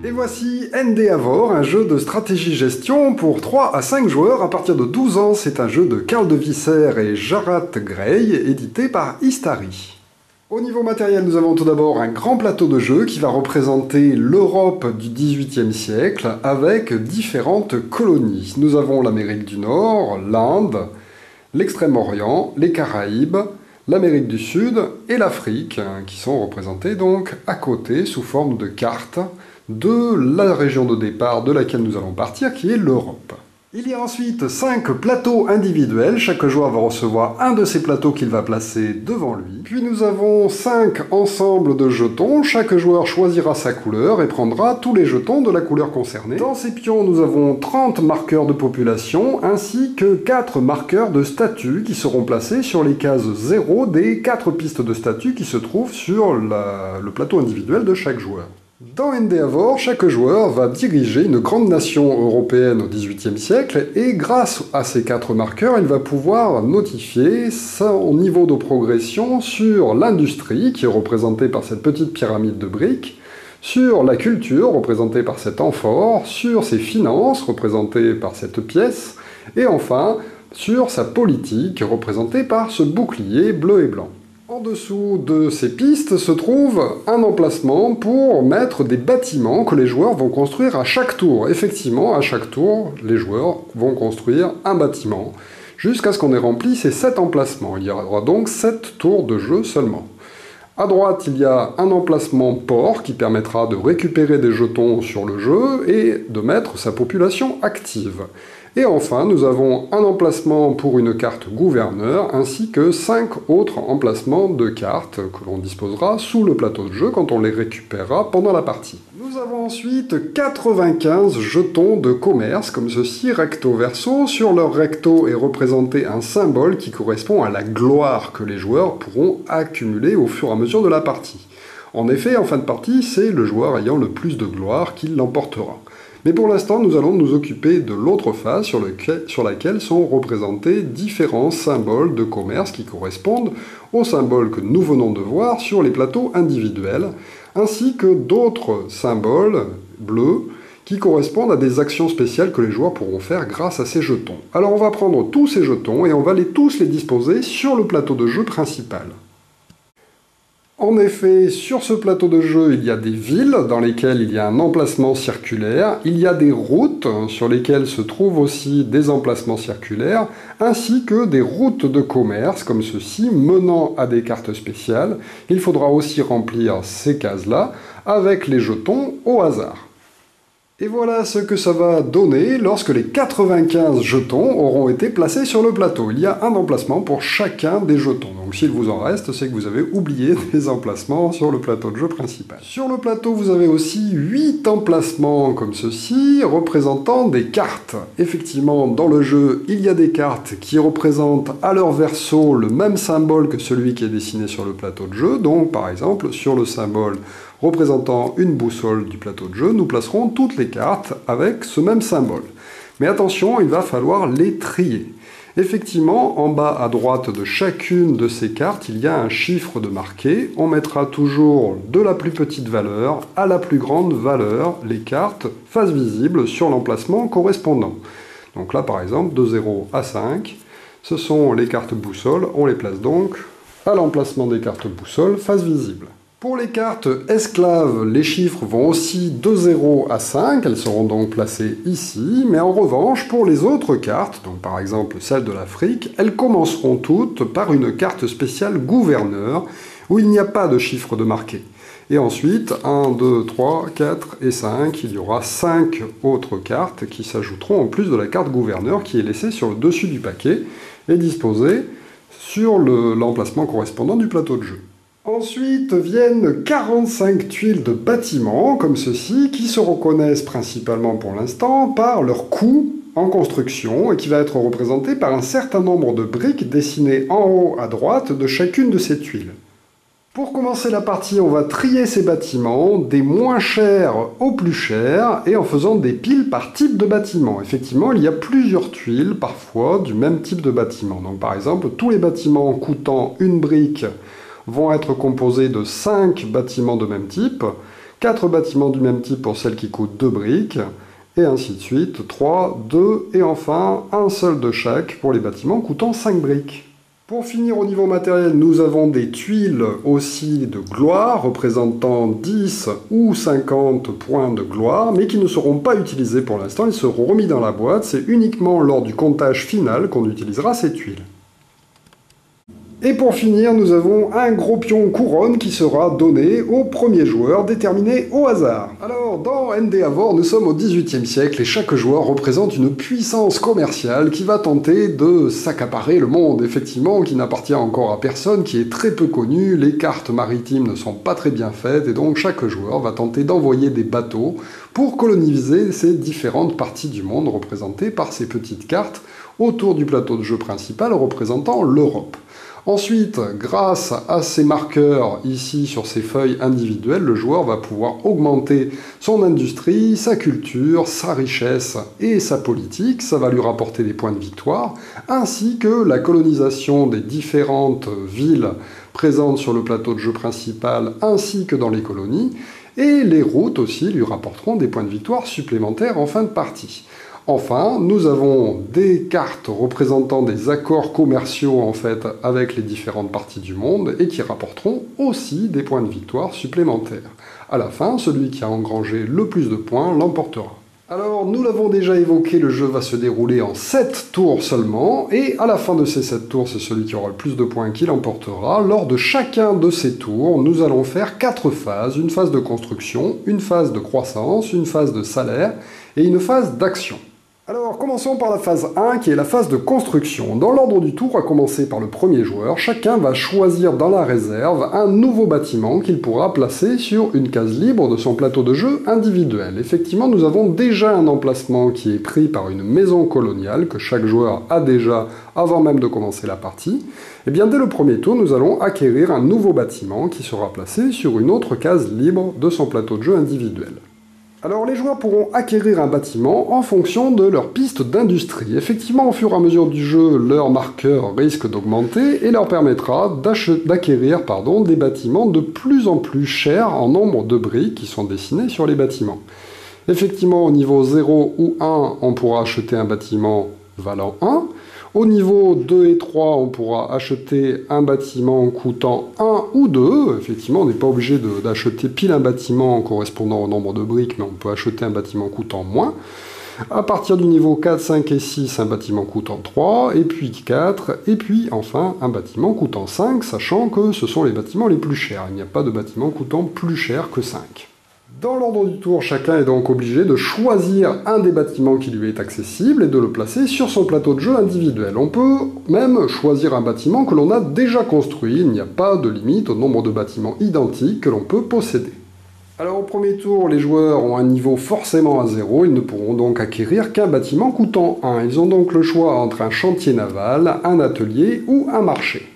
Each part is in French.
Et voici Endeavour, un jeu de stratégie-gestion pour 3 à 5 joueurs à partir de 12 ans. C'est un jeu de Carl de Visser et Jarrad Gray, édité par Istari. Au niveau matériel, nous avons tout d'abord un grand plateau de jeu qui va représenter l'Europe du XVIIIe siècle avec différentes colonies. Nous avons l'Amérique du Nord, l'Inde, l'Extrême-Orient, les Caraïbes, l'Amérique du Sud et l'Afrique, qui sont représentés donc à côté sous forme de cartes de la région de départ de laquelle nous allons partir, qui est l'Europe. Il y a ensuite 5 plateaux individuels, chaque joueur va recevoir un de ces plateaux qu'il va placer devant lui. Puis nous avons 5 ensembles de jetons, chaque joueur choisira sa couleur et prendra tous les jetons de la couleur concernée. Dans ces pions, nous avons 30 marqueurs de population, ainsi que 4 marqueurs de statut qui seront placés sur les cases 0 des 4 pistes de statut qui se trouvent sur le plateau individuel de chaque joueur. Dans Endeavour, chaque joueur va diriger une grande nation européenne au XVIIIe siècle et grâce à ces 4 marqueurs, il va pouvoir notifier son niveau de progression sur l'industrie, qui est représentée par cette petite pyramide de briques, sur la culture, représentée par cet amphore, sur ses finances, représentées par cette pièce, et enfin sur sa politique, représentée par ce bouclier bleu et blanc. En dessous de ces pistes se trouve un emplacement pour mettre des bâtiments que les joueurs vont construire à chaque tour. Effectivement, à chaque tour, les joueurs vont construire un bâtiment, jusqu'à ce qu'on ait rempli ces 7 emplacements. Il y aura donc 7 tours de jeu seulement. À droite, il y a un emplacement port qui permettra de récupérer des jetons sur le jeu et de mettre sa population active. Et enfin, nous avons un emplacement pour une carte gouverneur, ainsi que 5 autres emplacements de cartes que l'on disposera sous le plateau de jeu quand on les récupérera pendant la partie. Nous avons ensuite 95 jetons de commerce, comme ceci, recto verso. Sur leur recto est représenté un symbole qui correspond à la gloire que les joueurs pourront accumuler au fur et à mesure de la partie. En effet, en fin de partie, c'est le joueur ayant le plus de gloire qui l'emportera. Mais pour l'instant, nous allons nous occuper de l'autre face sur laquelle sont représentés différents symboles de commerce qui correspondent aux symboles que nous venons de voir sur les plateaux individuels, ainsi que d'autres symboles bleus qui correspondent à des actions spéciales que les joueurs pourront faire grâce à ces jetons. Alors on va prendre tous ces jetons et on va tous les disposer sur le plateau de jeu principal. En effet, sur ce plateau de jeu, il y a des villes dans lesquelles il y a un emplacement circulaire, il y a des routes sur lesquelles se trouvent aussi des emplacements circulaires, ainsi que des routes de commerce comme ceci menant à des cartes spéciales. Il faudra aussi remplir ces cases-là avec les jetons au hasard. Et voilà ce que ça va donner lorsque les 95 jetons auront été placés sur le plateau. Il y a un emplacement pour chacun des jetons. Donc s'il vous en reste, c'est que vous avez oublié des emplacements sur le plateau de jeu principal. Sur le plateau, vous avez aussi 8 emplacements comme ceci, représentant des cartes. Effectivement, dans le jeu, il y a des cartes qui représentent à leur verso le même symbole que celui qui est dessiné sur le plateau de jeu. Donc par exemple, sur le symbole représentant une boussole du plateau de jeu, nous placerons toutes les cartes avec ce même symbole. Mais attention, il va falloir les trier. Effectivement, en bas à droite de chacune de ces cartes, il y a un chiffre de marqué. On mettra toujours de la plus petite valeur à la plus grande valeur les cartes face visible sur l'emplacement correspondant. Donc là, par exemple, de 0 à 5, ce sont les cartes boussole. On les place donc à l'emplacement des cartes boussole face visible. Pour les cartes esclaves, les chiffres vont aussi de 0 à 5, elles seront donc placées ici, mais en revanche, pour les autres cartes, donc par exemple celle de l'Afrique, elles commenceront toutes par une carte spéciale gouverneur, où il n'y a pas de chiffre de marqué. Et ensuite, 1, 2, 3, 4 et 5, il y aura 5 autres cartes qui s'ajouteront en plus de la carte gouverneur qui est laissée sur le dessus du paquet et disposée sur l'emplacement correspondant du plateau de jeu. Ensuite viennent 45 tuiles de bâtiments, comme ceci, qui se reconnaissent principalement pour l'instant par leur coût en construction et qui va être représenté par un certain nombre de briques dessinées en haut à droite de chacune de ces tuiles. Pour commencer la partie, on va trier ces bâtiments, des moins chers aux plus chers, et en faisant des piles par type de bâtiment. Effectivement, il y a plusieurs tuiles, parfois, du même type de bâtiment. Donc par exemple, tous les bâtiments coûtant une brique vont être composés de 5 bâtiments de même type. 4 bâtiments du même type pour celles qui coûtent 2 briques, et ainsi de suite, 3, 2, et enfin un seul de chaque pour les bâtiments coûtant 5 briques. Pour finir au niveau matériel, nous avons des tuiles aussi de gloire représentant 10 ou 50 points de gloire, mais qui ne seront pas utilisés pour l'instant, ils seront remis dans la boîte, c'est uniquement lors du comptage final qu'on utilisera ces tuiles. Et pour finir, nous avons un gros pion couronne qui sera donné au premier joueur déterminé au hasard. Alors, dans Endeavour, nous sommes au XVIIIe siècle et chaque joueur représente une puissance commerciale qui va tenter de s'accaparer le monde, effectivement, qui n'appartient encore à personne, qui est très peu connu, les cartes maritimes ne sont pas très bien faites et donc chaque joueur va tenter d'envoyer des bateaux pour coloniser ces différentes parties du monde représentées par ces petites cartes autour du plateau de jeu principal représentant l'Europe. Ensuite, grâce à ces marqueurs ici sur ces feuilles individuelles, le joueur va pouvoir augmenter son industrie, sa culture, sa richesse et sa politique. Ça va lui rapporter des points de victoire, ainsi que la colonisation des différentes villes présentes sur le plateau de jeu principal, ainsi que dans les colonies. Et les routes aussi lui rapporteront des points de victoire supplémentaires en fin de partie. Enfin, nous avons des cartes représentant des accords commerciaux en fait avec les différentes parties du monde et qui rapporteront aussi des points de victoire supplémentaires. À la fin, celui qui a engrangé le plus de points l'emportera. Alors, nous l'avons déjà évoqué, le jeu va se dérouler en 7 tours seulement, et à la fin de ces 7 tours, c'est celui qui aura le plus de points qui l'emportera. Lors de chacun de ces tours, nous allons faire 4 phases, une phase de construction, une phase de croissance, une phase de salaire et une phase d'action. Alors, commençons par la phase 1, qui est la phase de construction. Dans l'ordre du tour, à commencer par le premier joueur, chacun va choisir dans la réserve un nouveau bâtiment qu'il pourra placer sur une case libre de son plateau de jeu individuel. Effectivement, nous avons déjà un emplacement qui est pris par une maison coloniale, que chaque joueur a déjà avant même de commencer la partie. Et bien, dès le premier tour, nous allons acquérir un nouveau bâtiment qui sera placé sur une autre case libre de son plateau de jeu individuel. Alors les joueurs pourront acquérir un bâtiment en fonction de leur piste d'industrie. Effectivement, au fur et à mesure du jeu, leur marqueur risque d'augmenter et leur permettra d'acquérir des bâtiments de plus en plus chers en nombre de briques qui sont dessinées sur les bâtiments. Effectivement, au niveau 0 ou 1, on pourra acheter un bâtiment valant 1. Au niveau 2 et 3, on pourra acheter un bâtiment coûtant 1 ou 2. Effectivement, on n'est pas obligé d'acheter pile un bâtiment correspondant au nombre de briques, mais on peut acheter un bâtiment coûtant moins. À partir du niveau 4, 5 et 6, un bâtiment coûtant 3, et puis 4, et puis enfin un bâtiment coûtant 5, sachant que ce sont les bâtiments les plus chers. Il n'y a pas de bâtiment coûtant plus cher que 5. Dans l'ordre du tour, chacun est donc obligé de choisir un des bâtiments qui lui est accessible et de le placer sur son plateau de jeu individuel. On peut même choisir un bâtiment que l'on a déjà construit, il n'y a pas de limite au nombre de bâtiments identiques que l'on peut posséder. Alors au premier tour, les joueurs ont un niveau forcément à 0, ils ne pourront donc acquérir qu'un bâtiment coûtant 1. Ils ont donc le choix entre un chantier naval, un atelier ou un marché.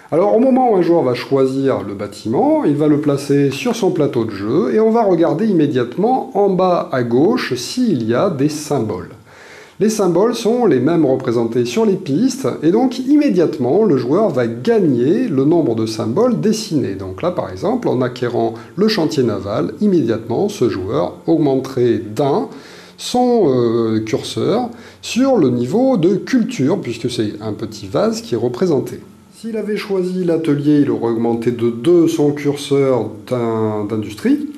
Alors au moment où un joueur va choisir le bâtiment, il va le placer sur son plateau de jeu et on va regarder immédiatement en bas à gauche s'il y a des symboles. Les symboles sont les mêmes représentés sur les pistes et donc immédiatement le joueur va gagner le nombre de symboles dessinés. Donc là par exemple, en acquérant le chantier naval, immédiatement ce joueur augmenterait d'1 son curseur sur le niveau de culture puisque c'est un petit vase qui est représenté. S'il avait choisi l'atelier, il aurait augmenté de 2 son curseur d'industrie.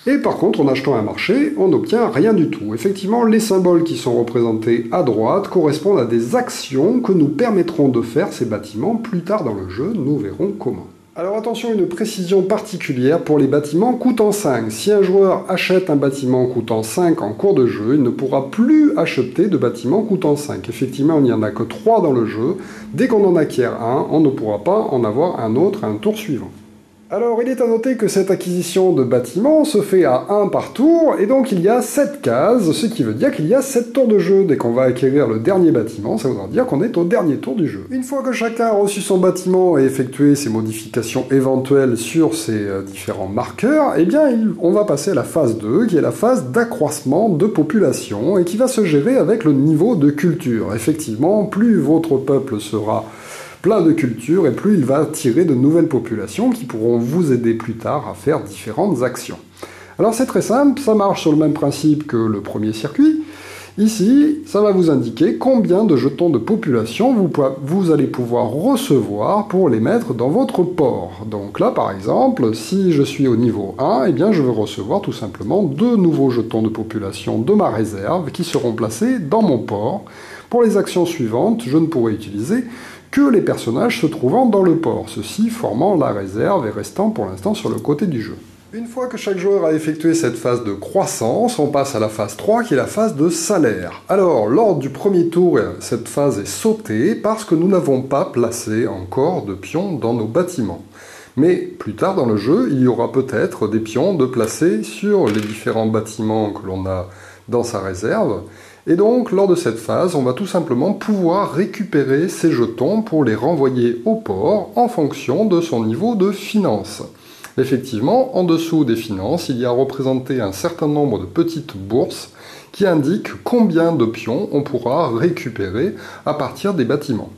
Et par contre, en achetant un marché, on n'obtient rien du tout. Effectivement, les symboles qui sont représentés à droite correspondent à des actions que nous permettront de faire ces bâtiments plus tard dans le jeu. Nous verrons comment. Alors attention, une précision particulière pour les bâtiments coûtant 5. Si un joueur achète un bâtiment coûtant 5 en cours de jeu, il ne pourra plus acheter de bâtiment coûtant 5. Effectivement, il n'y en a que 3 dans le jeu. Dès qu'on en acquiert un, on ne pourra pas en avoir un autre à un tour suivant. Alors, il est à noter que cette acquisition de bâtiments se fait à 1 par tour, et donc il y a 7 cases, ce qui veut dire qu'il y a 7 tours de jeu. Dès qu'on va acquérir le dernier bâtiment, ça voudra dire qu'on est au dernier tour du jeu. Une fois que chacun a reçu son bâtiment et effectué ses modifications éventuelles sur ses différents marqueurs, eh bien, on va passer à la phase 2, qui est la phase d'accroissement de population, et qui va se gérer avec le niveau de culture. Effectivement, plus votre peuple sera plein de culture et plus il va attirer de nouvelles populations qui pourront vous aider plus tard à faire différentes actions. Alors c'est très simple, ça marche sur le même principe que le premier circuit. Ici, ça va vous indiquer combien de jetons de population vous allez pouvoir recevoir pour les mettre dans votre port. Donc là, par exemple, si je suis au niveau 1, eh bien, je vais recevoir tout simplement 2 nouveaux jetons de population de ma réserve qui seront placés dans mon port. Pour les actions suivantes, je ne pourrai utiliser que les personnages se trouvant dans le port, ceux-ci formant la réserve et restant pour l'instant sur le côté du jeu. Une fois que chaque joueur a effectué cette phase de croissance, on passe à la phase 3 qui est la phase de salaire. Alors, lors du premier tour, cette phase est sautée parce que nous n'avons pas placé encore de pions dans nos bâtiments. Mais plus tard dans le jeu, il y aura peut-être des pions de placer sur les différents bâtiments que l'on a dans sa réserve. Et donc, lors de cette phase, on va tout simplement pouvoir récupérer ces jetons pour les renvoyer au port en fonction de son niveau de finance. Effectivement, en dessous des finances, il y a représenté un certain nombre de petites bourses qui indiquent combien de pions on pourra récupérer à partir des bâtiments.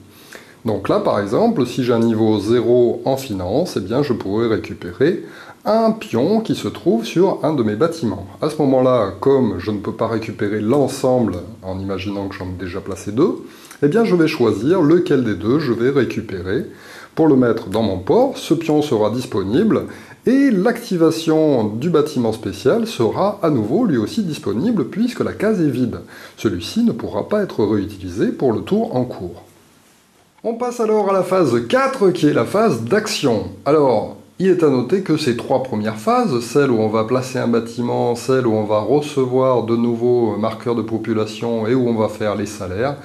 Donc là, par exemple, si j'ai un niveau 0 en finance, eh bien, je pourrais récupérer un pion qui se trouve sur un de mes bâtiments. À ce moment-là, comme je ne peux pas récupérer l'ensemble en imaginant que j'en ai déjà placé 2, eh bien, je vais choisir lequel des 2 je vais récupérer pour le mettre dans mon port. Ce pion sera disponible et l'activation du bâtiment spécial sera à nouveau lui aussi disponible puisque la case est vide. Celui-ci ne pourra pas être réutilisé pour le tour en cours. On passe alors à la phase 4 qui est la phase d'action. Alors, il est à noter que ces 3 premières phases, celle où on va placer un bâtiment, celle où on va recevoir de nouveaux marqueurs de population et où on va faire les salaires,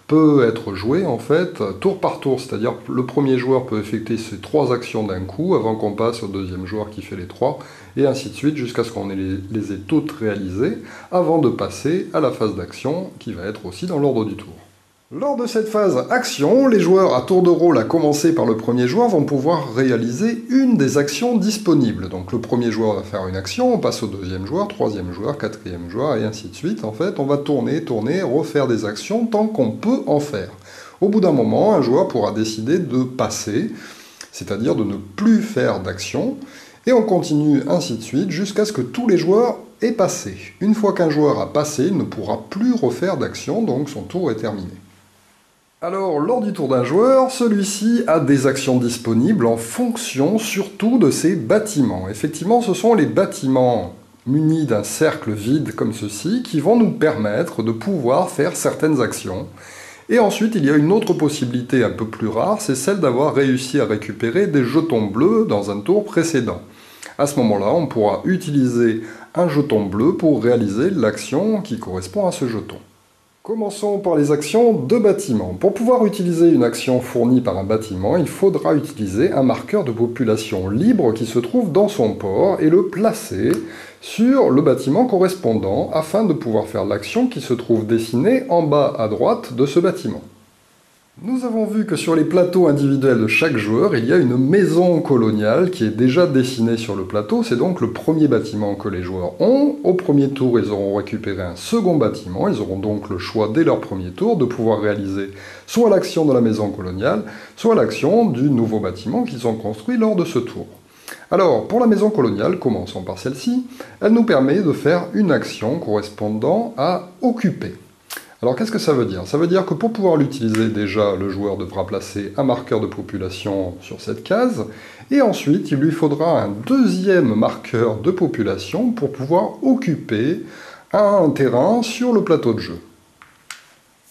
peut être joué en fait tour par tour, c'est-à-dire que le premier joueur peut effectuer ces 3 actions d'un coup avant qu'on passe au deuxième joueur qui fait les 3, et ainsi de suite jusqu'à ce qu'on les ait toutes réalisées avant de passer à la phase d'action qui va être aussi dans l'ordre du tour. Lors de cette phase action, les joueurs à tour de rôle, à commencer par le premier joueur, vont pouvoir réaliser une des actions disponibles. Donc le premier joueur va faire une action, on passe au deuxième joueur, troisième joueur, quatrième joueur, et ainsi de suite. En fait, on va tourner, refaire des actions tant qu'on peut en faire. Au bout d'un moment, un joueur pourra décider de passer, c'est-à-dire de ne plus faire d'action, et on continue ainsi de suite jusqu'à ce que tous les joueurs aient passé. Une fois qu'un joueur a passé, il ne pourra plus refaire d'action, donc son tour est terminé. Alors, lors du tour d'un joueur, celui-ci a des actions disponibles en fonction surtout de ses bâtiments. Effectivement, ce sont les bâtiments munis d'un cercle vide comme ceci qui vont nous permettre de pouvoir faire certaines actions. Et ensuite, il y a une autre possibilité un peu plus rare, c'est celle d'avoir réussi à récupérer des jetons bleus dans un tour précédent. À ce moment-là, on pourra utiliser un jeton bleu pour réaliser l'action qui correspond à ce jeton. Commençons par les actions de bâtiment. Pour pouvoir utiliser une action fournie par un bâtiment, il faudra utiliser un marqueur de population libre qui se trouve dans son port et le placer sur le bâtiment correspondant afin de pouvoir faire l'action qui se trouve dessinée en bas à droite de ce bâtiment. Nous avons vu que sur les plateaux individuels de chaque joueur, il y a une maison coloniale qui est déjà dessinée sur le plateau. C'est donc le premier bâtiment que les joueurs ont. Au premier tour, ils auront récupéré un second bâtiment. Ils auront donc le choix dès leur premier tour de pouvoir réaliser soit l'action de la maison coloniale, soit l'action du nouveau bâtiment qu'ils ont construit lors de ce tour. Alors, pour la maison coloniale, commençons par celle-ci. Elle nous permet de faire une action correspondant à occuper. Alors qu'est-ce que ça veut dire? Ça veut dire que pour pouvoir l'utiliser, déjà, le joueur devra placer un marqueur de population sur cette case, et ensuite il lui faudra un deuxième marqueur de population pour pouvoir occuper un terrain sur le plateau de jeu.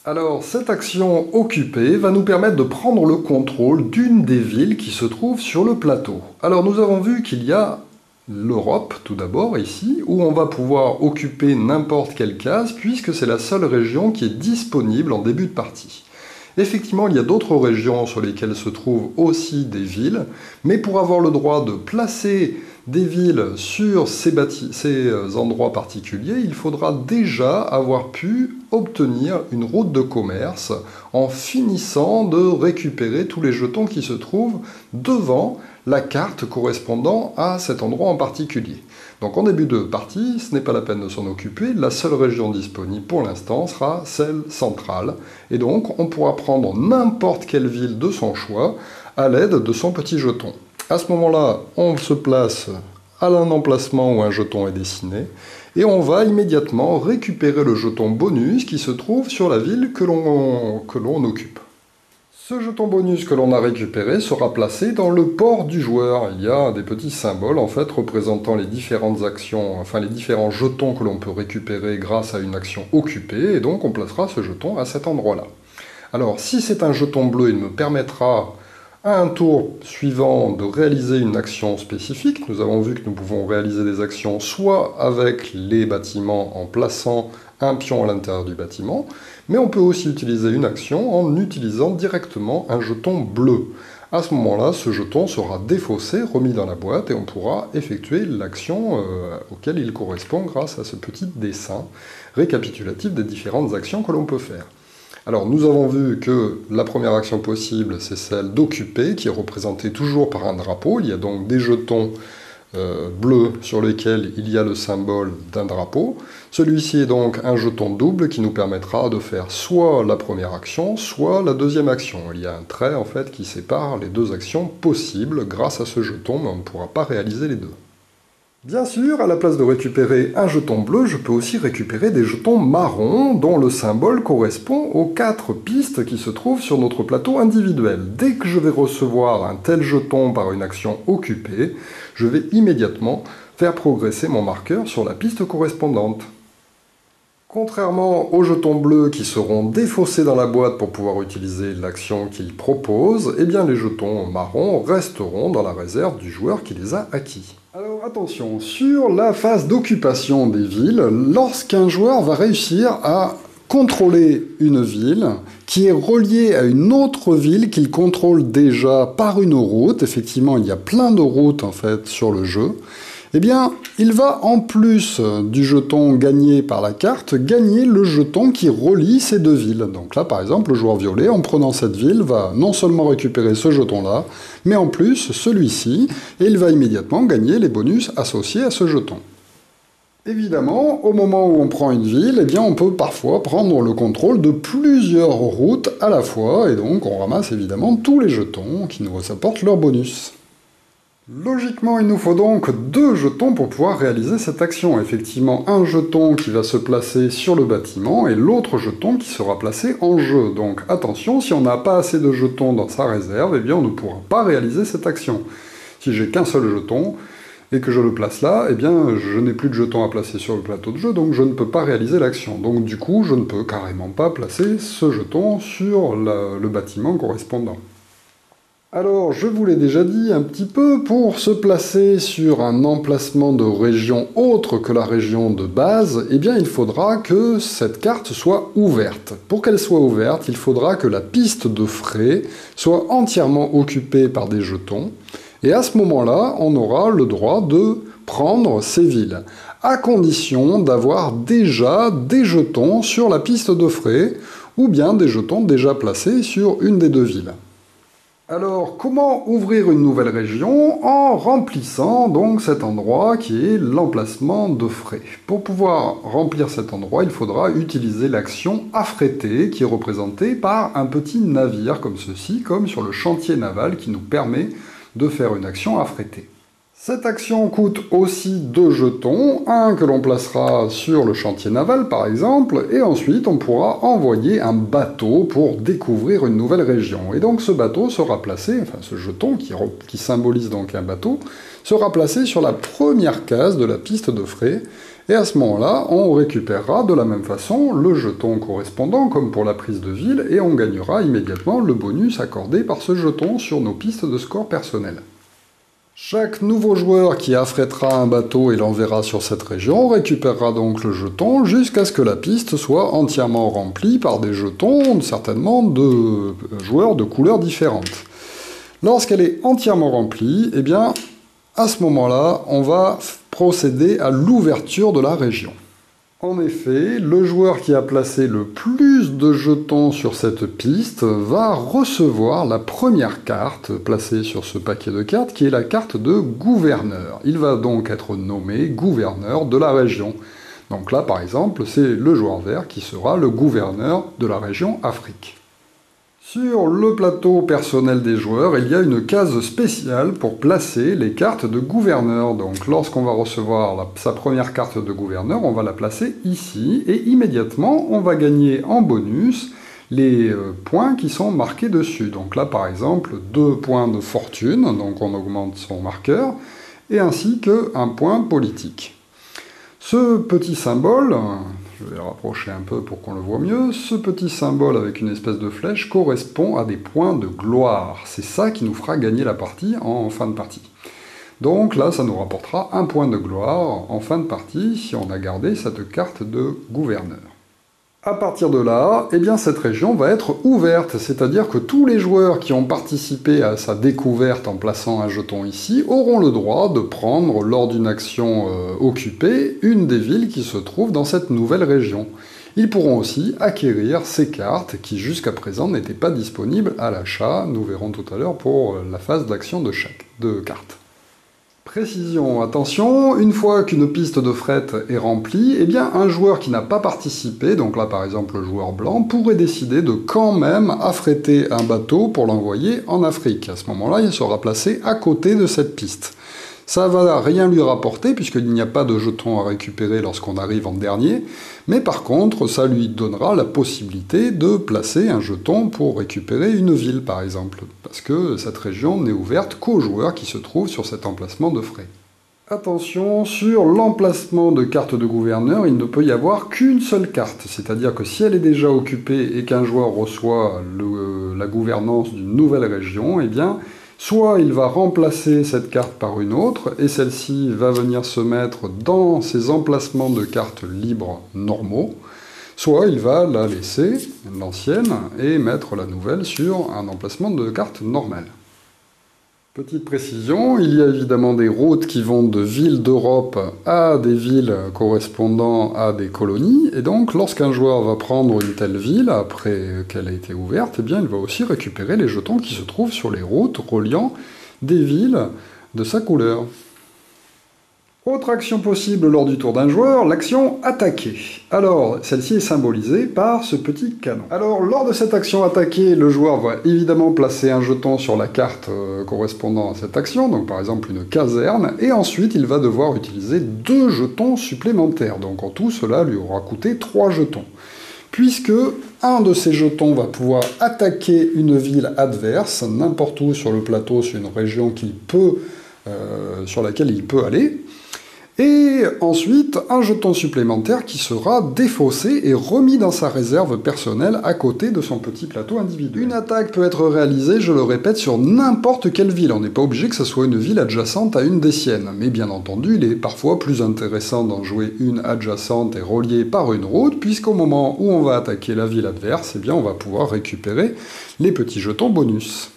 Alors cette action occuper va nous permettre de prendre le contrôle d'une des villes qui se trouve sur le plateau. Alors nous avons vu qu'il y a l'Europe, tout d'abord, ici, où on va pouvoir occuper n'importe quelle case, puisque c'est la seule région qui est disponible en début de partie. Effectivement, il y a d'autres régions sur lesquelles se trouvent aussi des villes, mais pour avoir le droit de placer des villes sur ces endroits particuliers, il faudra déjà avoir pu obtenir une route de commerce en finissant de récupérer tous les jetons qui se trouvent devant la carte correspondant à cet endroit en particulier. Donc en début de partie, ce n'est pas la peine de s'en occuper, la seule région disponible pour l'instant sera celle centrale, et donc on pourra prendre n'importe quelle ville de son choix à l'aide de son petit jeton. À ce moment-là, on se place à un emplacement où un jeton est dessiné, et on va immédiatement récupérer le jeton bonus qui se trouve sur la ville que l'on occupe. Ce jeton bonus que l'on a récupéré sera placé dans le port du joueur. Il y a des petits symboles en fait représentant les différentes actions, enfin les différents jetons que l'on peut récupérer grâce à une action occupée, et donc on placera ce jeton à cet endroit-là. Alors si c'est un jeton bleu, il me permettra à un tour suivant de réaliser une action spécifique. Nous avons vu que nous pouvons réaliser des actions soit avec les bâtiments en plaçant un pion à l'intérieur du bâtiment, mais on peut aussi utiliser une action en utilisant directement un jeton bleu. À ce moment-là, ce jeton sera défaussé, remis dans la boîte, et on pourra effectuer l'action auquel il correspond grâce à ce petit dessin récapitulatif des différentes actions que l'on peut faire. Alors nous avons vu que la première action possible, c'est celle d'occuper, qui est représentée toujours par un drapeau. Il y a donc des jetons bleus sur lesquels il y a le symbole d'un drapeau. Celui-ci est donc un jeton double qui nous permettra de faire soit la première action, soit la deuxième action. Il y a un trait en fait qui sépare les deux actions possibles grâce à ce jeton, mais on ne pourra pas réaliser les deux. Bien sûr, à la place de récupérer un jeton bleu, je peux aussi récupérer des jetons marrons dont le symbole correspond aux 4 pistes qui se trouvent sur notre plateau individuel. Dès que je vais recevoir un tel jeton par une action occupée, je vais immédiatement faire progresser mon marqueur sur la piste correspondante. Contrairement aux jetons bleus qui seront défaussés dans la boîte pour pouvoir utiliser l'action qu'ils proposent, eh bien les jetons marrons resteront dans la réserve du joueur qui les a acquis. Alors attention, sur la phase d'occupation des villes, lorsqu'un joueur va réussir à contrôler une ville qui est reliée à une autre ville qu'il contrôle déjà par une route, effectivement il y a plein de routes en fait sur le jeu, eh bien, il va, en plus du jeton gagné par la carte, gagner le jeton qui relie ces deux villes. Donc là, par exemple, le joueur violet, en prenant cette ville, va non seulement récupérer ce jeton-là, mais en plus celui-ci, et il va immédiatement gagner les bonus associés à ce jeton. Évidemment, au moment où on prend une ville, eh bien, on peut parfois prendre le contrôle de plusieurs routes à la fois, et donc on ramasse évidemment tous les jetons qui nous apportent leur bonus. Logiquement, il nous faut donc 2 jetons pour pouvoir réaliser cette action. Effectivement, un jeton qui va se placer sur le bâtiment et l'autre jeton qui sera placé en jeu. Donc attention, si on n'a pas assez de jetons dans sa réserve, eh bien on ne pourra pas réaliser cette action. Si j'ai qu'un seul jeton et que je le place là, eh bien je n'ai plus de jetons à placer sur le plateau de jeu, donc je ne peux pas réaliser l'action. Donc du coup, je ne peux carrément pas placer ce jeton sur le bâtiment correspondant. Alors, je vous l'ai déjà dit un petit peu, pour se placer sur un emplacement de région autre que la région de base, eh bien il faudra que cette carte soit ouverte. Pour qu'elle soit ouverte, il faudra que la piste de frais soit entièrement occupée par des jetons, et à ce moment-là, on aura le droit de prendre ces villes, à condition d'avoir déjà des jetons sur la piste de frais, ou bien des jetons déjà placés sur une des deux villes. Alors, comment ouvrir une nouvelle région? En remplissant donc cet endroit qui est l'emplacement de frais. Pour pouvoir remplir cet endroit, il faudra utiliser l'action affréter qui est représentée par un petit navire comme ceci, comme sur le chantier naval qui nous permet de faire une action affréter. Cette action coûte aussi 2 jetons, un que l'on placera sur le chantier naval par exemple, et ensuite on pourra envoyer un bateau pour découvrir une nouvelle région. Et donc ce bateau sera placé, enfin ce jeton qui symbolise donc un bateau, sera placé sur la première case de la piste de frais, et à ce moment-là on récupérera de la même façon le jeton correspondant comme pour la prise de ville, et on gagnera immédiatement le bonus accordé par ce jeton sur nos pistes de score personnelles. Chaque nouveau joueur qui affrètera un bateau et l'enverra sur cette région récupérera donc le jeton jusqu'à ce que la piste soit entièrement remplie par des jetons, certainement de joueurs de couleurs différentes. Lorsqu'elle est entièrement remplie, eh bien, à ce moment-là, on va procéder à l'ouverture de la région. En effet, le joueur qui a placé le plus de jetons sur cette piste va recevoir la première carte placée sur ce paquet de cartes, qui est la carte de gouverneur. Il va donc être nommé gouverneur de la région. Donc là, par exemple, c'est le joueur vert qui sera le gouverneur de la région Afrique. Sur le plateau personnel des joueurs, il y a une case spéciale pour placer les cartes de gouverneur. Donc lorsqu'on va recevoir sa première carte de gouverneur, on va la placer ici et immédiatement on va gagner en bonus les points qui sont marqués dessus. Donc là par exemple 2 points de fortune, donc on augmente son marqueur, et ainsi qu'un point politique. Ce petit symbole, je vais le rapprocher un peu pour qu'on le voit mieux, ce petit symbole avec une espèce de flèche correspond à des points de gloire. C'est ça qui nous fera gagner la partie en fin de partie. Donc là, ça nous rapportera un point de gloire en fin de partie si on a gardé cette carte de gouverneur. À partir de là, eh bien, cette région va être ouverte, c'est-à-dire que tous les joueurs qui ont participé à sa découverte en plaçant un jeton ici auront le droit de prendre, lors d'une action occupée, une des villes qui se trouvent dans cette nouvelle région. Ils pourront aussi acquérir ces cartes qui jusqu'à présent n'étaient pas disponibles à l'achat, nous verrons tout à l'heure pour la phase d'action de carte. Précision, attention, une fois qu'une piste de fret est remplie, eh bien un joueur qui n'a pas participé, donc là par exemple le joueur blanc, pourrait décider de quand même affréter un bateau pour l'envoyer en Afrique. À ce moment-là, il sera placé à côté de cette piste. Ça ne va rien lui rapporter puisqu'il n'y a pas de jetons à récupérer lorsqu'on arrive en dernier, mais par contre ça lui donnera la possibilité de placer un jeton pour récupérer une ville par exemple, parce que cette région n'est ouverte qu'aux joueurs qui se trouvent sur cet emplacement de frais. Attention, sur l'emplacement de carte de gouverneur, il ne peut y avoir qu'une seule carte, c'est-à-dire que si elle est déjà occupée et qu'un joueur reçoit la gouvernance d'une nouvelle région, eh bien soit il va remplacer cette carte par une autre, et celle-ci va venir se mettre dans ses emplacements de cartes libres normaux, soit il va la laisser, l'ancienne, et mettre la nouvelle sur un emplacement de carte normale. Petite précision, il y a évidemment des routes qui vont de villes d'Europe à des villes correspondant à des colonies, et donc lorsqu'un joueur va prendre une telle ville, après qu'elle a été ouverte, eh bien, il va aussi récupérer les jetons qui se trouvent sur les routes reliant des villes de sa couleur. Autre action possible lors du tour d'un joueur, l'action attaquer. Alors, celle-ci est symbolisée par ce petit canon. Alors, lors de cette action attaquer, le joueur va évidemment placer un jeton sur la carte correspondant à cette action, donc par exemple une caserne, et ensuite il va devoir utiliser 2 jetons supplémentaires. Donc en tout, cela lui aura coûté 3 jetons. Puisque un de ces jetons va pouvoir attaquer une ville adverse, n'importe où sur le plateau, sur une région sur laquelle il peut aller, et ensuite un jeton supplémentaire qui sera défaussé et remis dans sa réserve personnelle à côté de son petit plateau individuel. Une attaque peut être réalisée, je le répète, sur n'importe quelle ville. On n'est pas obligé que ce soit une ville adjacente à une des siennes, mais bien entendu, il est parfois plus intéressant d'en jouer une adjacente et reliée par une route, puisqu'au moment où on va attaquer la ville adverse, eh bien, on va pouvoir récupérer les petits jetons bonus.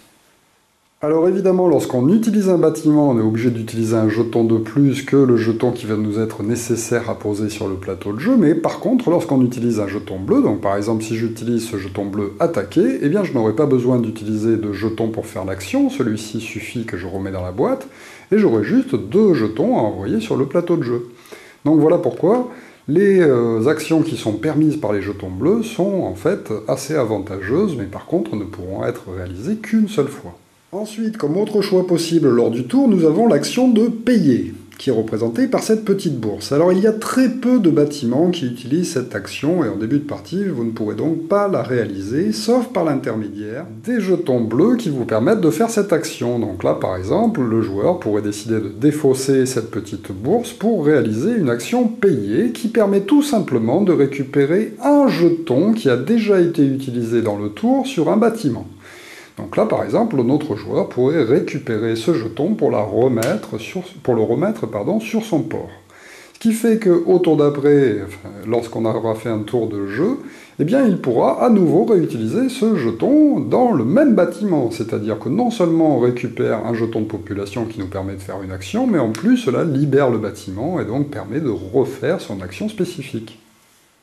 Alors évidemment, lorsqu'on utilise un bâtiment, on est obligé d'utiliser un jeton de plus que le jeton qui va nous être nécessaire à poser sur le plateau de jeu, mais par contre, lorsqu'on utilise un jeton bleu, donc par exemple si j'utilise ce jeton bleu attaquer, eh bien je n'aurai pas besoin d'utiliser de jeton pour faire l'action, celui-ci suffit que je remets dans la boîte, et j'aurai juste 2 jetons à envoyer sur le plateau de jeu. Donc voilà pourquoi les actions qui sont permises par les jetons bleus sont en fait assez avantageuses, mais par contre ne pourront être réalisées qu'une seule fois. Ensuite, comme autre choix possible lors du tour, nous avons l'action de payer, qui est représentée par cette petite bourse. Alors il y a très peu de bâtiments qui utilisent cette action, et en début de partie, vous ne pourrez donc pas la réaliser, sauf par l'intermédiaire des jetons bleus qui vous permettent de faire cette action. Donc là, par exemple, le joueur pourrait décider de défausser cette petite bourse pour réaliser une action payée, qui permet tout simplement de récupérer un jeton qui a déjà été utilisé dans le tour sur un bâtiment. Donc là, par exemple, notre joueur pourrait récupérer ce jeton pour le remettre sur son port. Ce qui fait qu'au tour d'après, lorsqu'on aura fait un tour de jeu, eh bien, il pourra à nouveau réutiliser ce jeton dans le même bâtiment. C'est-à-dire que non seulement on récupère un jeton de population qui nous permet de faire une action, mais en plus cela libère le bâtiment et donc permet de refaire son action spécifique.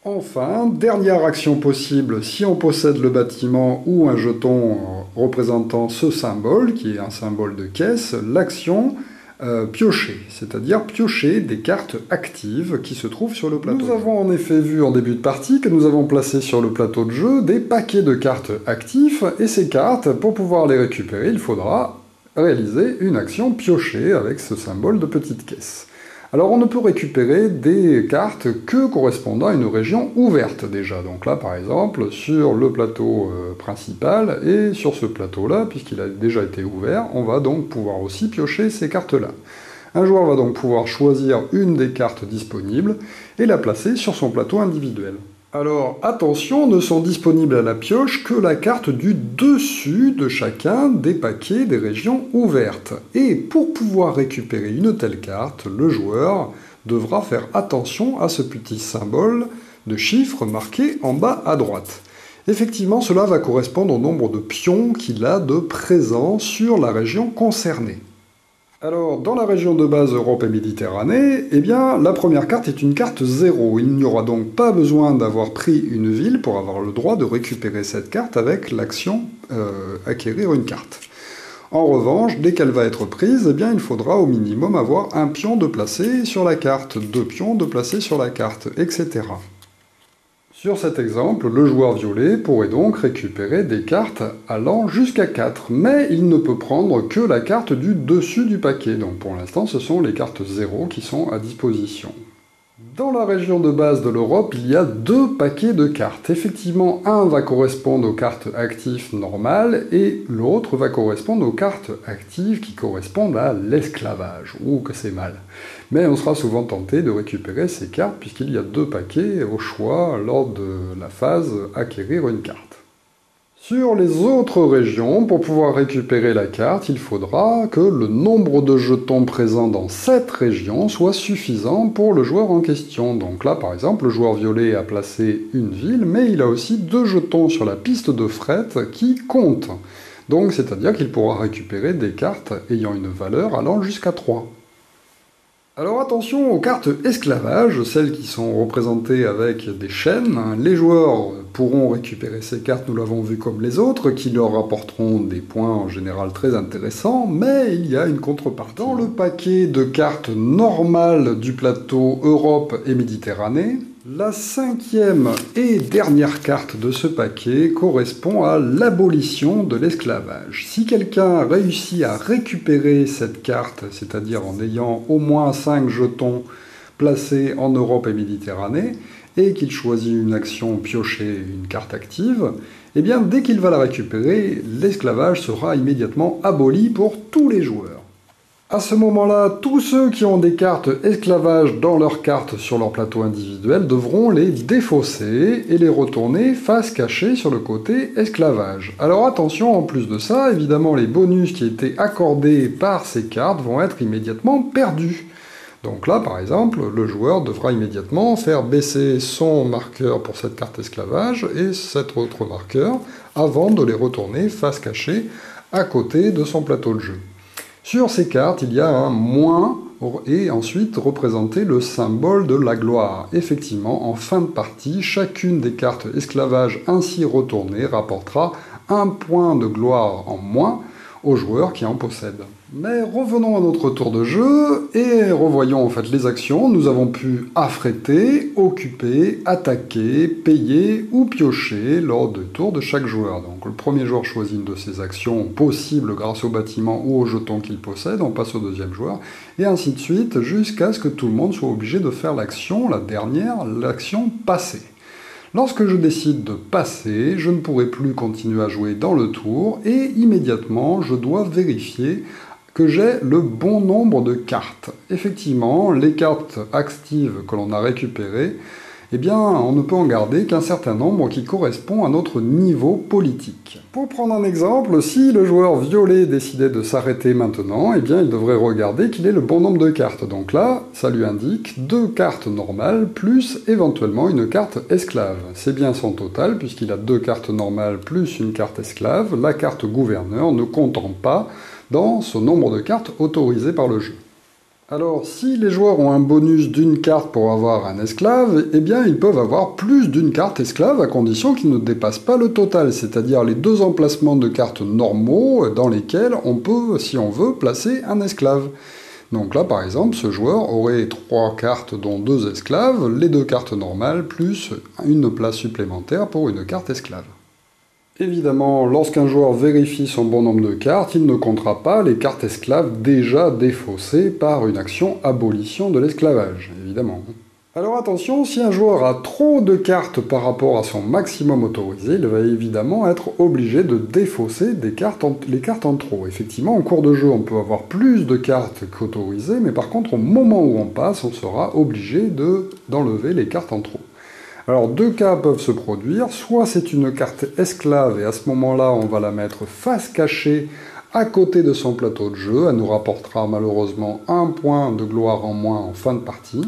Enfin, dernière action possible, si on possède le bâtiment ou un jeton représentant ce symbole, qui est un symbole de caisse, l'action piocher, c'est-à-dire piocher des cartes actives qui se trouvent sur le plateau. Nous avons en effet vu en début de partie que nous avons placé sur le plateau de jeu des paquets de cartes actifs, et ces cartes, pour pouvoir les récupérer, il faudra réaliser une action piocher avec ce symbole de petite caisse. Alors on ne peut récupérer des cartes que correspondant à une région ouverte déjà. Donc là par exemple sur le plateau principal et sur ce plateau-là, puisqu'il a déjà été ouvert, on va donc pouvoir aussi piocher ces cartes-là. Un joueur va donc pouvoir choisir une des cartes disponibles et la placer sur son plateau individuel. Alors attention, ne sont disponibles à la pioche que la carte du dessus de chacun des paquets des régions ouvertes. Et pour pouvoir récupérer une telle carte, le joueur devra faire attention à ce petit symbole de chiffre marqué en bas à droite. Effectivement, cela va correspondre au nombre de pions qu'il a de présents sur la région concernée. Alors, dans la région de base Europe et Méditerranée, eh bien, la première carte est une carte 0. Il n'y aura donc pas besoin d'avoir pris une ville pour avoir le droit de récupérer cette carte avec l'action acquérir une carte. En revanche, dès qu'elle va être prise, eh bien, il faudra au minimum avoir un pion de placé sur la carte, 2 pions de placé sur la carte, etc. Sur cet exemple, le joueur violet pourrait donc récupérer des cartes allant jusqu'à 4, mais il ne peut prendre que la carte du dessus du paquet, donc pour l'instant ce sont les cartes 0 qui sont à disposition. Dans la région de base de l'Europe, il y a 2 paquets de cartes. Effectivement, un va correspondre aux cartes actives normales et l'autre va correspondre aux cartes actives qui correspondent à l'esclavage. Ouh, que c'est mal. Mais on sera souvent tenté de récupérer ces cartes puisqu'il y a 2 paquets au choix lors de la phase acquérir une carte. Sur les autres régions, pour pouvoir récupérer la carte, il faudra que le nombre de jetons présents dans cette région soit suffisant pour le joueur en question. Donc là, par exemple, le joueur violet a placé une ville, mais il a aussi 2 jetons sur la piste de fret qui comptent. Donc, c'est-à-dire qu'il pourra récupérer des cartes ayant une valeur allant jusqu'à 3. Alors attention aux cartes esclavage, celles qui sont représentées avec des chaînes. Les joueurs pourront récupérer ces cartes, nous l'avons vu comme les autres, qui leur rapporteront des points en général très intéressants, mais il y a une contrepartie. Dans le paquet de cartes normales du plateau Europe et Méditerranée, la 5e et dernière carte de ce paquet correspond à l'abolition de l'esclavage. Si quelqu'un réussit à récupérer cette carte, c'est-à-dire en ayant au moins 5 jetons placés en Europe et Méditerranée, et qu'il choisit une action piocher une carte active, eh bien dès qu'il va la récupérer, l'esclavage sera immédiatement aboli pour tous les joueurs. À ce moment-là, tous ceux qui ont des cartes esclavage dans leurs cartes sur leur plateau individuel devront les défausser et les retourner face cachée sur le côté esclavage. Alors attention, en plus de ça, évidemment les bonus qui étaient accordés par ces cartes vont être immédiatement perdus. Donc là, par exemple, le joueur devra immédiatement faire baisser son marqueur pour cette carte esclavage et cet autre marqueur avant de les retourner face cachée à côté de son plateau de jeu. Sur ces cartes, il y a un moins et ensuite représenté le symbole de la gloire. Effectivement, en fin de partie, chacune des cartes esclavage ainsi retournées rapportera un point de gloire en moins au joueur qui en possède. Mais revenons à notre tour de jeu et revoyons en fait les actions. Nous avons pu affréter, occuper, attaquer, payer ou piocher lors du tour de chaque joueur. Donc le premier joueur choisit une de ces actions possibles grâce au bâtiment ou au jeton qu'il possède, on passe au deuxième joueur, et ainsi de suite jusqu'à ce que tout le monde soit obligé de faire l'action, la dernière, l'action passer. Lorsque je décide de passer, je ne pourrai plus continuer à jouer dans le tour et immédiatement je dois vérifier que j'ai le bon nombre de cartes. Effectivement, les cartes actives que l'on a récupérées, eh bien, on ne peut en garder qu'un certain nombre qui correspond à notre niveau politique. Pour prendre un exemple, si le joueur violet décidait de s'arrêter maintenant, eh bien, il devrait regarder qu'il ait le bon nombre de cartes. Donc là, ça lui indique 2 cartes normales plus éventuellement une carte esclave. C'est bien son total, puisqu'il a 2 cartes normales plus une carte esclave. La carte gouverneur ne comptant pas dans ce nombre de cartes autorisées par le jeu. Alors, si les joueurs ont un bonus d'une carte pour avoir un esclave, eh bien ils peuvent avoir plus d'une carte esclave à condition qu'ils ne dépassent pas le total, c'est-à-dire les 2 emplacements de cartes normaux dans lesquels on peut, si on veut, placer un esclave. Donc là, par exemple, ce joueur aurait 3 cartes dont 2 esclaves, les 2 cartes normales, plus une place supplémentaire pour une carte esclave. Évidemment, lorsqu'un joueur vérifie son bon nombre de cartes, il ne comptera pas les cartes esclaves déjà défaussées par une action abolition de l'esclavage, évidemment. Alors attention, si un joueur a trop de cartes par rapport à son maximum autorisé, il va évidemment être obligé de défausser les cartes en trop. Effectivement, en cours de jeu, on peut avoir plus de cartes qu'autorisées, mais par contre, au moment où on passe, on sera obligé d'enlever les cartes en trop. Alors, 2 cas peuvent se produire, soit c'est une carte esclave, et à ce moment-là, on va la mettre face cachée à côté de son plateau de jeu, elle nous rapportera malheureusement 1 point de gloire en moins en fin de partie.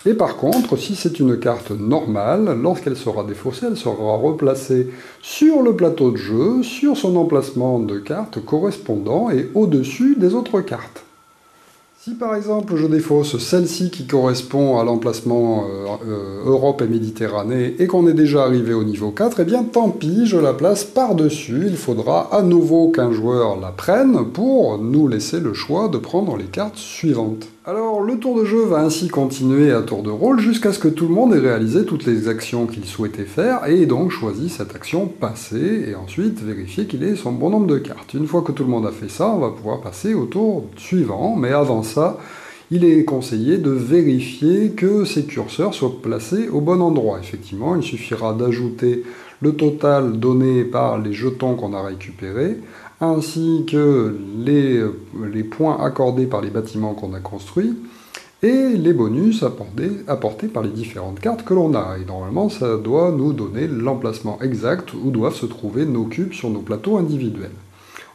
Et par contre, si c'est une carte normale, lorsqu'elle sera défaussée, elle sera replacée sur le plateau de jeu, sur son emplacement de carte correspondant et au-dessus des autres cartes. Si par exemple je défausse celle-ci qui correspond à l'emplacement Europe et Méditerranée et qu'on est déjà arrivé au niveau 4, eh bien tant pis, je la place par-dessus. Il faudra à nouveau qu'un joueur la prenne pour nous laisser le choix de prendre les cartes suivantes. Alors le tour de jeu va ainsi continuer à tour de rôle jusqu'à ce que tout le monde ait réalisé toutes les actions qu'il souhaitait faire et donc choisi cette action passée et ensuite vérifier qu'il ait son bon nombre de cartes. Une fois que tout le monde a fait ça, on va pouvoir passer au tour suivant, mais avant ça, il est conseillé de vérifier que ces curseurs soient placés au bon endroit. Effectivement, il suffira d'ajouter le total donné par les jetons qu'on a récupérés, ainsi que les points accordés par les bâtiments qu'on a construits, et les bonus apportés par les différentes cartes que l'on a. Et normalement, ça doit nous donner l'emplacement exact où doivent se trouver nos cubes sur nos plateaux individuels.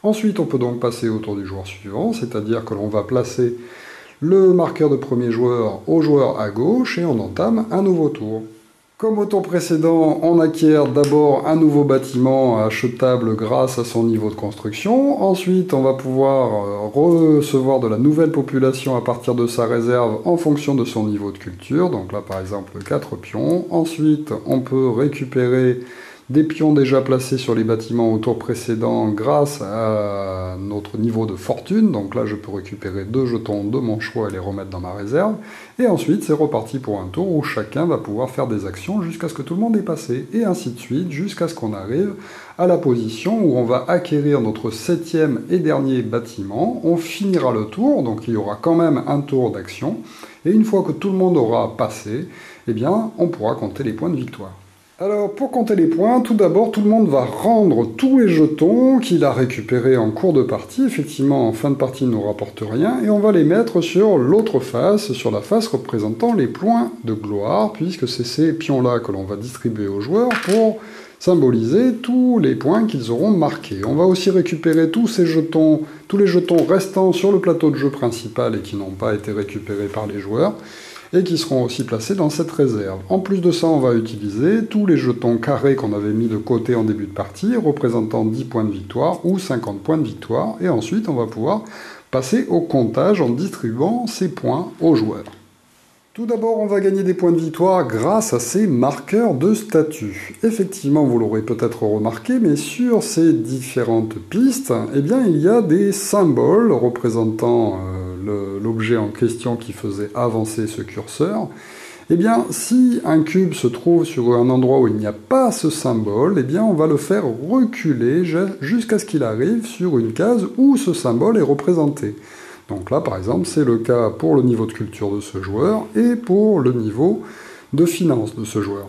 Ensuite, on peut donc passer au tour du joueur suivant, c'est-à-dire que l'on va placer le marqueur de premier joueur au joueur à gauche et on entame un nouveau tour. Comme au tour précédent, on acquiert d'abord un nouveau bâtiment achetable grâce à son niveau de construction. Ensuite, on va pouvoir recevoir de la nouvelle population à partir de sa réserve en fonction de son niveau de culture. Donc là, par exemple, 4 pions. Ensuite, on peut récupérer des pions déjà placés sur les bâtiments au tour précédent grâce à notre niveau de fortune. Donc là, je peux récupérer 2 jetons de mon choix et les remettre dans ma réserve. Et ensuite, c'est reparti pour un tour où chacun va pouvoir faire des actions jusqu'à ce que tout le monde ait passé. Et ainsi de suite, jusqu'à ce qu'on arrive à la position où on va acquérir notre 7e et dernier bâtiment. On finira le tour, donc il y aura quand même un tour d'action. Et une fois que tout le monde aura passé, eh bien, on pourra compter les points de victoire. Alors, pour compter les points, tout d'abord, tout le monde va rendre tous les jetons qu'il a récupérés en cours de partie. Effectivement, en fin de partie, ils ne nous rapportent rien. Et on va les mettre sur l'autre face, sur la face représentant les points de gloire, puisque c'est ces pions-là que l'on va distribuer aux joueurs pour symboliser tous les points qu'ils auront marqués. On va aussi récupérer tous les jetons restants sur le plateau de jeu principal et qui n'ont pas été récupérés par les joueurs, et qui seront aussi placés dans cette réserve. En plus de ça, on va utiliser tous les jetons carrés qu'on avait mis de côté en début de partie, représentant 10 points de victoire ou 50 points de victoire, et ensuite on va pouvoir passer au comptage en distribuant ces points aux joueurs. Tout d'abord, on va gagner des points de victoire grâce à ces marqueurs de statut. Effectivement, vous l'aurez peut-être remarqué, mais sur ces différentes pistes, eh bien, il y a des symboles représentant l'objet en question qui faisait avancer ce curseur. Eh bien, si un cube se trouve sur un endroit où il n'y a pas ce symbole, eh bien, on va le faire reculer jusqu'à ce qu'il arrive sur une case où ce symbole est représenté. Donc là, par exemple, c'est le cas pour le niveau de culture de ce joueur et pour le niveau de finance de ce joueur.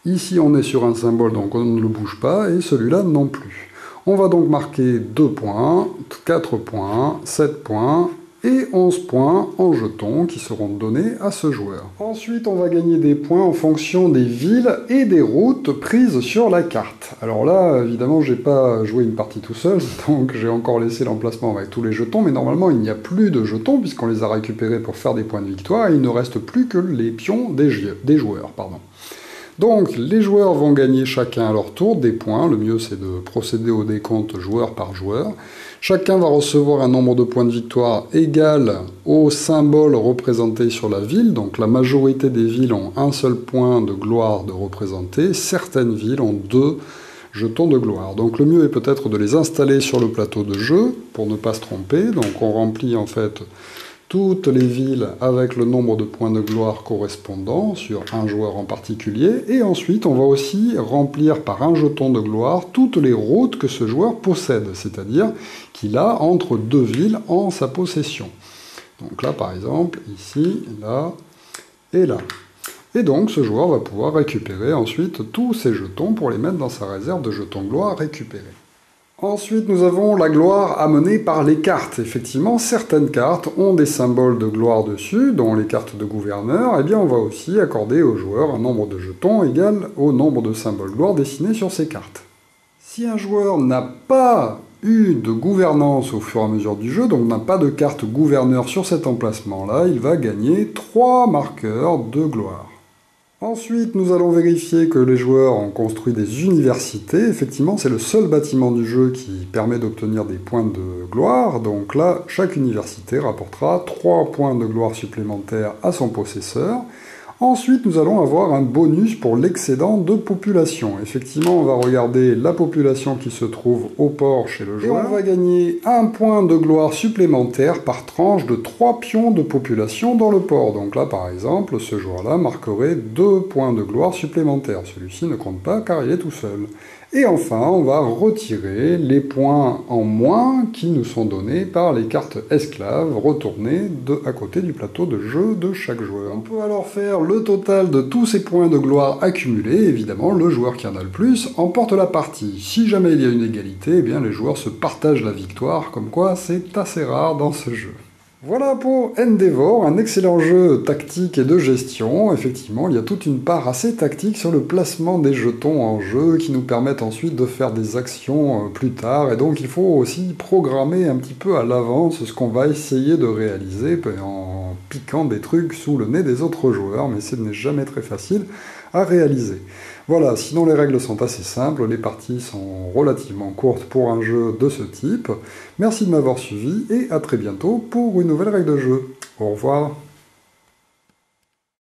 Ici, on est sur un symbole, donc on ne le bouge pas, et celui-là non plus. On va donc marquer 2 points, 4 points, 7 points et 11 points en jetons qui seront donnés à ce joueur. Ensuite, on va gagner des points en fonction des villes et des routes prises sur la carte. Alors là, évidemment, j'ai pas joué une partie tout seul, donc j'ai encore laissé l'emplacement avec tous les jetons, mais normalement, il n'y a plus de jetons puisqu'on les a récupérés pour faire des points de victoire et il ne reste plus que les pions des joueurs. Donc, les joueurs vont gagner chacun à leur tour des points. Le mieux, c'est de procéder au décompte joueur par joueur. Chacun va recevoir un nombre de points de victoire égal au symbole représenté sur la ville. Donc, la majorité des villes ont un seul point de gloire de représenter. Certaines villes ont 2 jetons de gloire. Donc, le mieux est peut-être de les installer sur le plateau de jeu pour ne pas se tromper. Donc, on remplit en fait toutes les villes avec le nombre de points de gloire correspondant sur un joueur en particulier, et ensuite on va aussi remplir par un jeton de gloire toutes les routes que ce joueur possède, c'est-à-dire qu'il a entre deux villes en sa possession. Donc là par exemple, ici, là et là. Et donc ce joueur va pouvoir récupérer ensuite tous ces jetons pour les mettre dans sa réserve de jetons gloire récupérés. Ensuite, nous avons la gloire amenée par les cartes. Effectivement, certaines cartes ont des symboles de gloire dessus, dont les cartes de gouverneur. Eh bien, on va aussi accorder au joueur un nombre de jetons égal au nombre de symboles gloire dessinés sur ces cartes. Si un joueur n'a pas eu de gouvernance au fur et à mesure du jeu, donc n'a pas de carte gouverneur sur cet emplacement-là, il va gagner 3 marqueurs de gloire. Ensuite, nous allons vérifier que les joueurs ont construit des universités. Effectivement, c'est le seul bâtiment du jeu qui permet d'obtenir des points de gloire. Donc là, chaque université rapportera 3 points de gloire supplémentaires à son possesseur. Ensuite, nous allons avoir un bonus pour l'excédent de population. Effectivement, on va regarder la population qui se trouve au port chez le joueur. Et on va gagner 1 point de gloire supplémentaire par tranche de 3 pions de population dans le port. Donc là, par exemple, ce joueur-là marquerait 2 points de gloire supplémentaires. Celui-ci ne compte pas car il est tout seul. Et enfin, on va retirer les points en moins qui nous sont donnés par les cartes esclaves retournées à côté du plateau de jeu de chaque joueur. On peut alors faire le total de tous ces points de gloire accumulés. Évidemment, le joueur qui en a le plus emporte la partie. Si jamais il y a une égalité, eh bien les joueurs se partagent la victoire, comme quoi c'est assez rare dans ce jeu. Voilà pour Endeavor, un excellent jeu tactique et de gestion. Effectivement, il y a toute une part assez tactique sur le placement des jetons en jeu qui nous permettent ensuite de faire des actions plus tard. Et donc il faut aussi programmer un petit peu à l'avance ce qu'on va essayer de réaliser en piquant des trucs sous le nez des autres joueurs, mais ce n'est jamais très facile à réaliser. Voilà, sinon les règles sont assez simples, les parties sont relativement courtes pour un jeu de ce type. Merci de m'avoir suivi et à très bientôt pour une nouvelle règle de jeu. Au revoir.